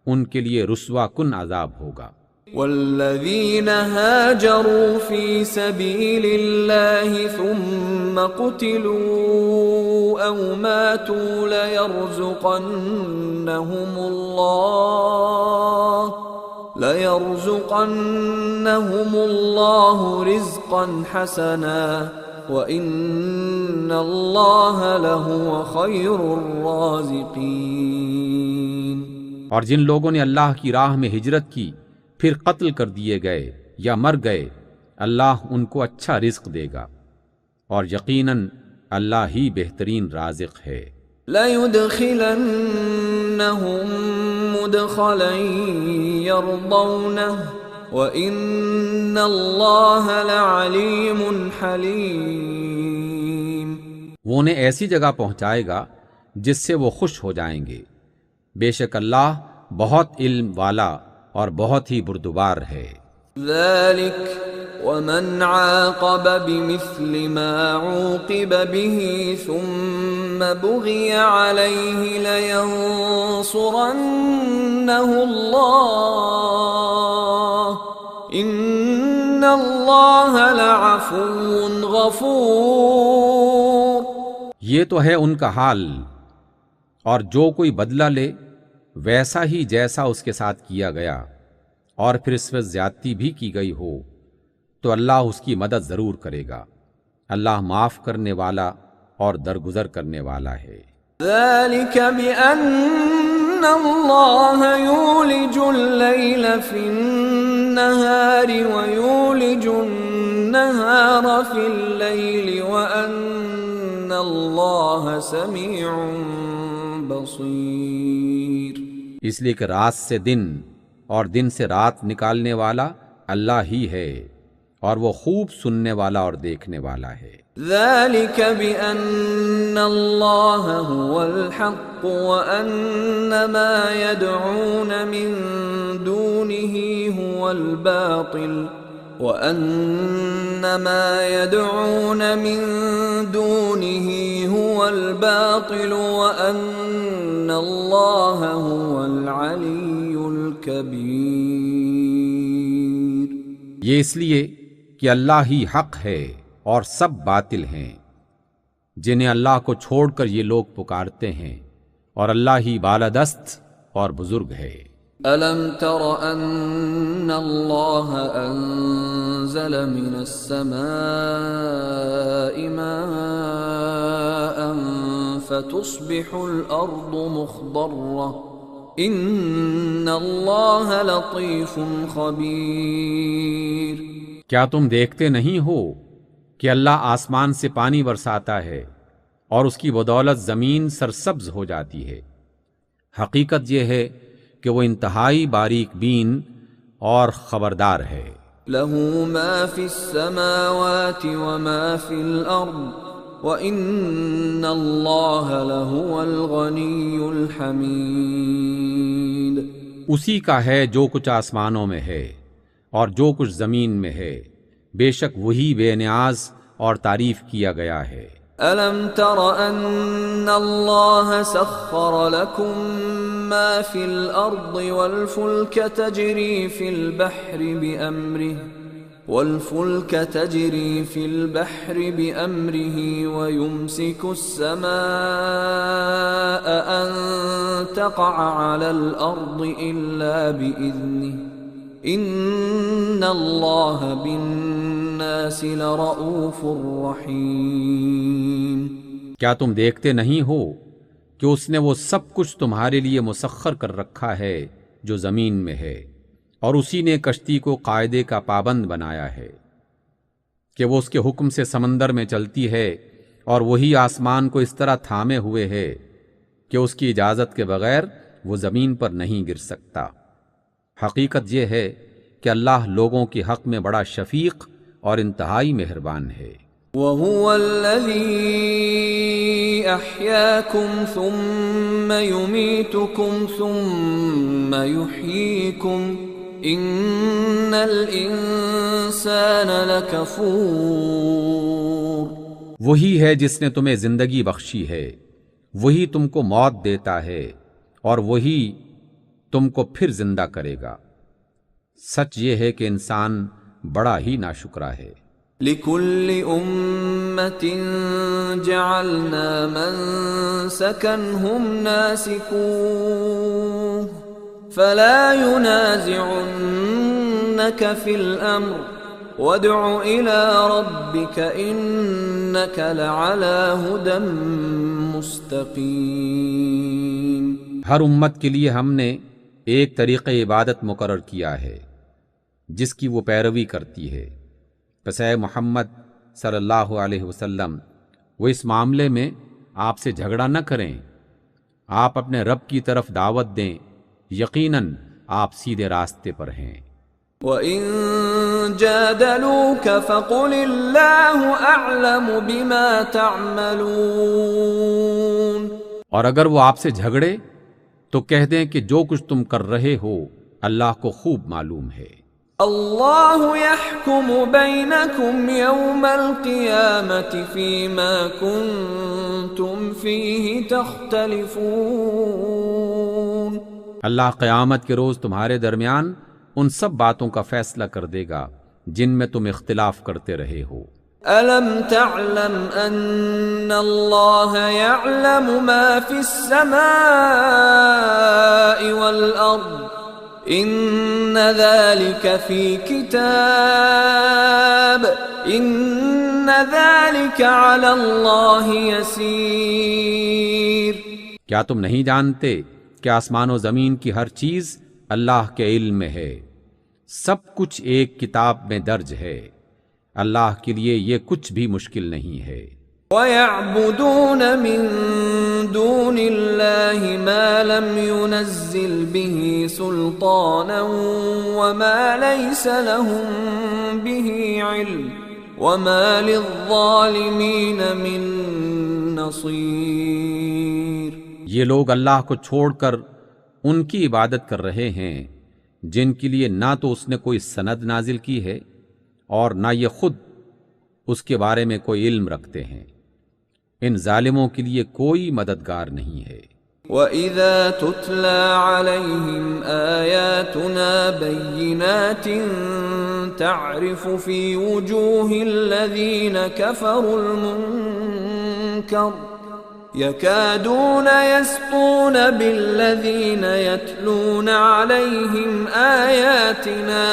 ان کے لیے رسوا کن عذاب ہوگا۔ والذین هاجروا فی سبیل اللہ ثم قتلوا او ماتوا ليرزقنهم اللہ رزقا حسنا وَإِنَّ اللَّهَ لَهُوَ خَيْرُ الرَّازِقِينَ۔ اور جن لوگوں نے اللہ کی راہ میں ہجرت کی پھر قتل کر دیے گئے یا مر گئے اللہ ان کو اچھا رزق دے گا، اور یقیناً اللہ ہی بہترین رازق ہے۔ لَيُدْخِلَنَّهُمْ مُدْخَلًا يَرْضَوْنَهُ وَإِنَّ اللَّهَ لَعَلِيمٌ حَلِيمٌ۔ وہ انہیں ایسی جگہ پہنچائے گا جس سے وہ خوش ہو جائیں گے، بے شک اللہ بہت علم والا اور بہت ہی بردبار ہے۔ ذَلِكَ وَمَنْ عَاقَبَ بِمِثْلِ مَا عُوقِبَ بِهِ ثُمَّ بُغِيَ عَلَيْهِ لَيَنصُرَنَّهُ اللَّهُ إِنَّ اللَّهَ لَعَفُوٌّ غَفُورٌ۔ یہ تو ہے ان کا حال، اور جو کوئی بدلہ لے ویسا ہی جیسا اس کے ساتھ کیا گیا اور پھر اس میں زیادتی بھی کی گئی ہو تو اللہ اس کی مدد ضرور کرے گا۔ اللہ معاف کرنے والا اور درگزر کرنے والا ہے۔ ذَلِكَ بِأَنَّ اللَّهَ يُولِجُ اللَّيْلَ فِي النَّهَارِ وَيُولِجُ النَّهَارَ فِي اللَّيْلِ وَأَنَّ اللَّهَ سَمِيعٌ بَصِيرٌ۔ اس لیے کہ رات سے دن اور دن سے رات نکالنے والا اللہ ہی ہے، اور وہ خوب سننے والا اور دیکھنے والا ہے۔ ذَلِكَ بِأَنَّ اللَّهَ هُوَ الْحَقُّ وَأَنَّ مَا يَدْعُونَ مِن دُونِهِ هُوَ الْبَاطِلُ وَأَنَّ مَا يَدْعُونَ مِن دُونِهِ هُوَ الْبَاطِلُ وَأَنَّ اللَّهَ هُوَ الْعَلِيُّ الْكَبِيرُ۔ یہ اس لیے کہ اللہ ہی حق ہے اور سب باطل ہیں، جنہیں اللہ کو چھوڑ کر یہ لوگ پکارتے ہیں، اور اللہ ہی بالادست اور بزرگ ہے۔ أَلَمْ تَرَ أَنَّ اللَّهَ أَنزَلَ مِنَ السَّمَاءِ مَاءً فَتُصْبِحُ الْأَرْضُ مُخْضَرَّةً إِنَّ اللَّهَ لَطِيفٌ خَبِيرٌ۔ کیا تم دیکھتے نہیں ہو کہ اللہ آسمان سے پانی برساتا ہے اور اس کی بدولت زمین سرسبز ہو جاتی ہے۔ حقیقت یہ ہے کہ وہ انتہائی باریک بین اور خبردار ہے۔ له ما في السماوات وما في الأرض وَإِنَّ اللَّهَ لَهُوَ الْغَنِيُّ الْحَمِيدُ۔ اسی کا ہے جو کچھ آسمانوں میں ہے اور جو کچھ زمین میں ہے، بے شک وہی بے نیاز اور تعریف کیا گیا ہے۔ أَلَمْ تَرَ أَنَّ اللَّهَ سَخَّرَ لَكُم مَّا فِي الْأَرْضِ وَالْفُلْكَ تَجْرِي فِي الْبَحْرِ بِأَمْرِهِ وَيُمْسِكُ السَّمَاءَ أَن تَقَعَ عَلَى الْأَرْضِ إِلَّا بِإِذْنِهِ إِنَّ اللَّهَ بِالنَّاسِ لَرَءُوفٌ رَحِيمٌ۔ کیا تم دیکھتے نہیں ہو کہ اس نے وہ سب کچھ تمہارے لیے مسخر کر رکھا ہے جو زمین میں ہے، اور اسی نے کشتی کو قاعدے کا پابند بنایا ہے کہ وہ اس کے حکم سے سمندر میں چلتی ہے، اور وہی آسمان کو اس طرح تھامے ہوئے ہے کہ اس کی اجازت کے بغیر وہ زمین پر نہیں گر سکتا۔ حقیقت یہ ہے کہ اللہ لوگوں کے حق میں بڑا شفیق اور انتہائی مہربان ہے۔ وَهُوَ الَّذِي أَحْيَاكُمْ ثُمَّ يُمِيتُكُمْ ثُمَّ يُحْيِيكُمْ إِنَّ الْإِنسَانَ لَكَفُورٌ۔ وہی ہے جس نے تمہیں زندگی بخشی ہے، وہی تم کو موت دیتا ہے، اور وہی تم کو پھر زندہ کرے گا۔ سچ یہ ہے کہ انسان بڑا ہی ناشکرا ہے۔ لِكُلِّ أُمَّةٍ جَعَلْنَا مَنسَكًا هُمْ نَاسِكُوهُ فَلَا يُنَازِعُنَّكَ فِي الْأَمْرِ وَادْعُ إِلَى رَبِّكَ إِنَّكَ لَعَلَى هُدًى مُسْتَقِيمٍ۔ ہر امت کے لیے ہم نے ایک طریقہ عبادت مقرر کیا ہے جس کی وہ پیروی کرتی ہے، پس اے محمد صلی اللہ علیہ وسلم وہ اس معاملے میں آپ سے جھگڑا نہ کریں، آپ اپنے رب کی طرف دعوت دیں، یقیناً آپ سیدھے راستے پر ہیں۔ وَإِن جَادَلُوكَ فَقُلِ اللَّهُ أَعْلَمُ بِمَا تَعْمَلُونَ۔ اور اگر وہ آپ سے جھگڑے تو کہہ دیں کہ جو کچھ تم کر رہے ہو اللہ کو خوب معلوم ہے۔ اللہ يحكم بينكم يوم القيامة فيما كنتم فيه تختلفون۔ اللہ قیامت کے روز تمہارے درمیان ان سب باتوں کا فیصلہ کر دے گا جن میں تم اختلاف کرتے رہے ہو۔ أَلَمْ تَعْلَمْ أَنَّ اللَّهَ يَعْلَمُ مَا فِي السَّمَاءِ وَالْأَرْضِ إِنَّ ذَلِكَ فِي كِتَابٍ إِنَّ ذَلِكَ عَلَى اللَّهِ يَسِيرٌ۔ کیا تم نہیں جانتے کہ آسمان و زمین کی ہر چیز اللہ کے علم میں ہے، سب کچھ ایک کتاب میں درج ہے، اللہ کے لیے یہ کچھ بھی مشکل نہیں ہے۔ وَيَعْبُدُونَ مِن دُونِ اللَّهِ مَا لَمْ يُنَزِّلْ بِهِ سُلْطَانًا وَمَا لَيْسَ لَهُم بِهِ عِلْمٌ وَمَا لِلظَّالِمِينَ مِن نَصِيرٍ۔ یہ لوگ اللہ کو چھوڑ کر ان کی عبادت کر رہے ہیں جن کے لیے نہ تو اس نے کوئی سند نازل کی ہے اور نہ یہ خود اس کے بارے میں کوئی علم رکھتے ہیں، ان ظالموں کے لیے کوئی مددگار نہیں ہے۔ وَإِذَا تُتْلَى عَلَيْهِمْ آيَاتُنَا بَيِّنَاتٍ تَعْرِفُ فِي وُجُوهِ الَّذِينَ كَفَرُوا الْمُنكَرَ يَكَادُونَ يَسْطُونَ بِالَّذِينَ يَتْلُونَ عَلَيْهِمْ آيَاتِنَا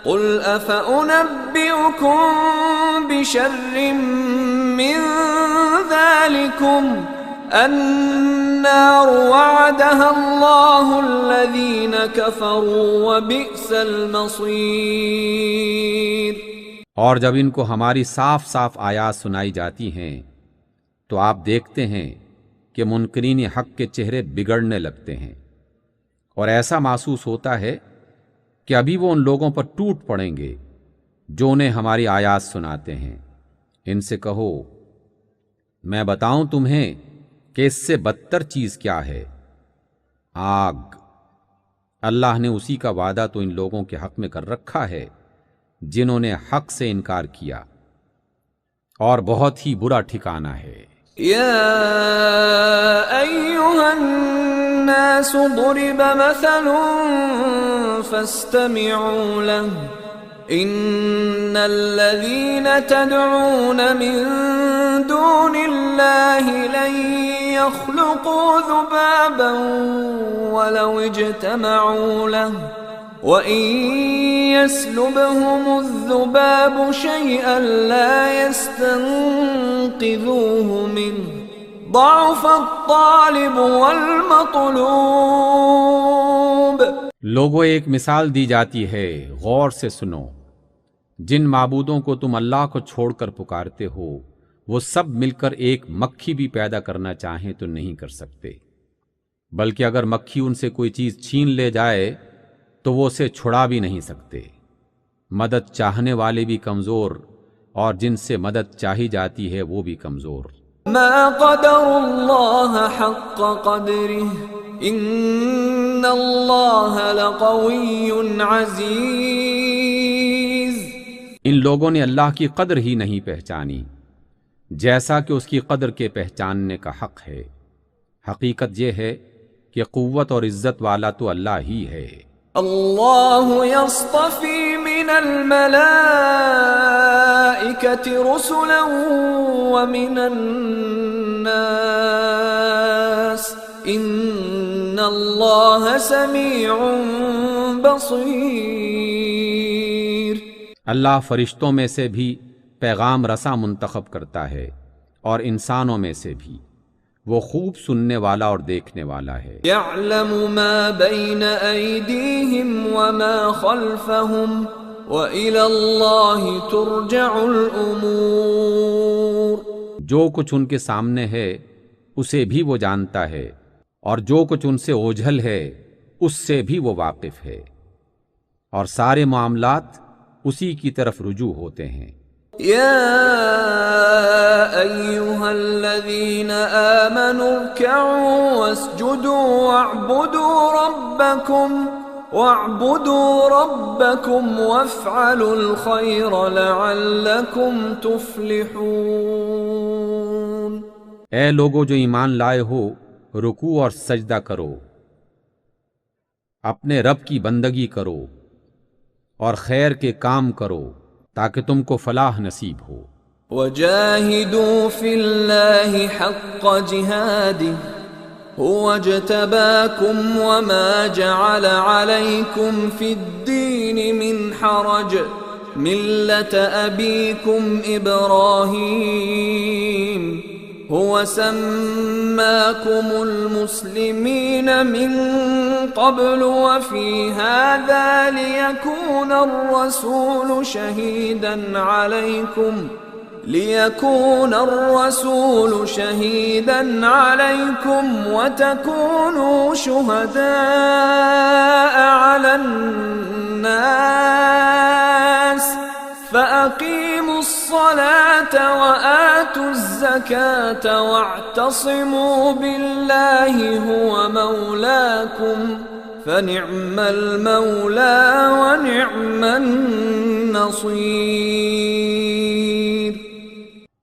قُلْ أَفَأُنَبِّئُكُم بِشَرٍّ مِّن ذَلِكُمْ النَّارُ وَعَدَهَا اللَّهُ الَّذِينَ كَفَرُوا وَبِئْسَ الْمَصِيرُ۔ اور جب ان کو ہماری صاف صاف آیات سنائی جاتی ہیں تو آپ دیکھتے ہیں کہ منکرین حق کے چہرے بگڑنے لگتے ہیں، اور ایسا محسوس ہوتا ہے کہ ابھی وہ ان لوگوں پر ٹوٹ پڑیں گے جو انہیں ہماری آیات سناتے ہیں۔ ان سے کہو، میں بتاؤں تمہیں کہ اس سے بدتر چیز کیا ہے؟ آگ۔ اللہ نے اسی کا وعدہ تو ان لوگوں کے حق میں کر رکھا ہے جنہوں نے حق سے انکار کیا، اور بہت ہی برا ٹھکانہ ہے۔ يا أيها الناس ضرب مثل فاستمعوا له إن الذين تدعون من دون الله لن يخلقوا ذبابا ولو اجتمعوا له وَإِن يَسْلُبْهُمُ الذُّبَابُ شَيْئًا لَا يَسْتَنقِذُوهُ مِنْهُ ضَعُفَ الطَّالِبُ وَالْمَطْلُوبُ۔ لوگوں، ایک مثال دی جاتی ہے، غور سے سنو۔ جن معبودوں کو تم اللہ کو چھوڑ کر پکارتے ہو، وہ سب مل کر ایک مکھی بھی پیدا کرنا چاہیں تو نہیں کر سکتے، بلکہ اگر مکھی ان سے کوئی چیز چھین لے جائے تو وہ اسے چھڑا بھی نہیں سکتے۔ مدد چاہنے والے بھی کمزور، اور جن سے مدد چاہی جاتی ہے وہ بھی کمزور۔ ما قدر اللہ حق قدره ان اللہ لقوی عزیز۔ ان لوگوں نے اللہ کی قدر ہی نہیں پہچانی جیسا کہ اس کی قدر کے پہچاننے کا حق ہے۔ حقیقت یہ ہے کہ قوت اور عزت والا تو اللہ ہی ہے۔ اللہ یصطفی من الملائکۃ رسلا ومن الناس ان اللہ سمیع بصیر۔ اللہ فرشتوں میں سے بھی پیغام رساں منتخب کرتا ہے اور انسانوں میں سے بھی، وہ خوب سننے والا اور دیکھنے والا ہے۔ یعلم ما بین ایدیہم وما خلفہم وإلی اللہ ترجع الامور۔ جو کچھ ان کے سامنے ہے اسے بھی وہ جانتا ہے، اور جو کچھ ان سے اوجھل ہے اس سے بھی وہ واقف ہے، اور سارے معاملات اسی کی طرف رجوع ہوتے ہیں۔ یا ایہا الذین آمنوا ارکعوا واسجدوا واعبدوا ربکم وافعلوا الخیر لعلکم تفلحون۔ اے لوگو جو ایمان لائے ہو، رکوع اور سجدہ کرو، اپنے رب کی بندگی کرو اور خیر کے کام کرو تاکہ تم کو فلاح نصیب ہو۔ وَجَاهِدُوا فِي اللَّهِ حَقَّ جِهَادِهِ هُوَ اجْتَبَاكُمْ وَمَا جَعَلَ عَلَيْكُمْ فِي الدِّينِ مِنْ حَرَجٍ مِلَّةَ أَبِيكُمْ إِبْرَاهِيمَ هُوَ سَمَّاكُمُ الْمُسْلِمِينَ مِنْ قَبْلُ وَفِي هَذَا لِيَكُونَ الرَّسُولُ شَهِيدًا عَلَيْكُمْ وَتَكُونُوا شُهَدَاءَ عَلَى النَّاسِ فَأَقِيمُوا الصَّلَاةَ وَآتُوا الزَّكَاةَ وَاعْتَصِمُوا بِاللَّهِ هُوَ مَوْلَاكُمْ فَنِعْمَ الْمَوْلَى وَنِعْمَ النَّصِيرُ۔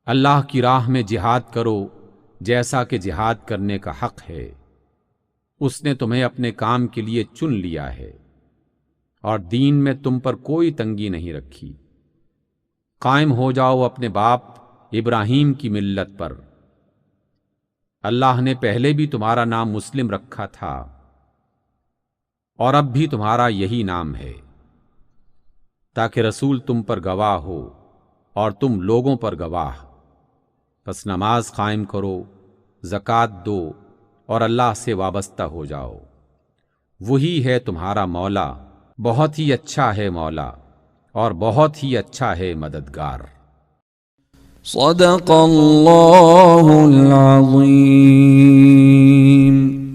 اللہ کی راہ میں جہاد کرو جیسا کہ جہاد کرنے کا حق ہے۔ اس نے تمہیں اپنے کام کے لیے چن لیا ہے، اور دین میں تم پر کوئی تنگی نہیں رکھی۔ قائم ہو جاؤ اپنے باپ ابراہیم کی ملت پر۔ اللہ نے پہلے بھی تمہارا نام مسلم رکھا تھا، اور اب بھی تمہارا یہی نام ہے، تاکہ رسول تم پر گواہ ہو اور تم لوگوں پر گواہ۔ پس نماز قائم کرو، زکوٰۃ دو، اور اللہ سے وابستہ ہو جاؤ۔ وہی ہے تمہارا مولا، بہت ہی اچھا ہے مولا، اور بہت ہی اچھا ہے مددگار۔ صدق اللہ العظیم.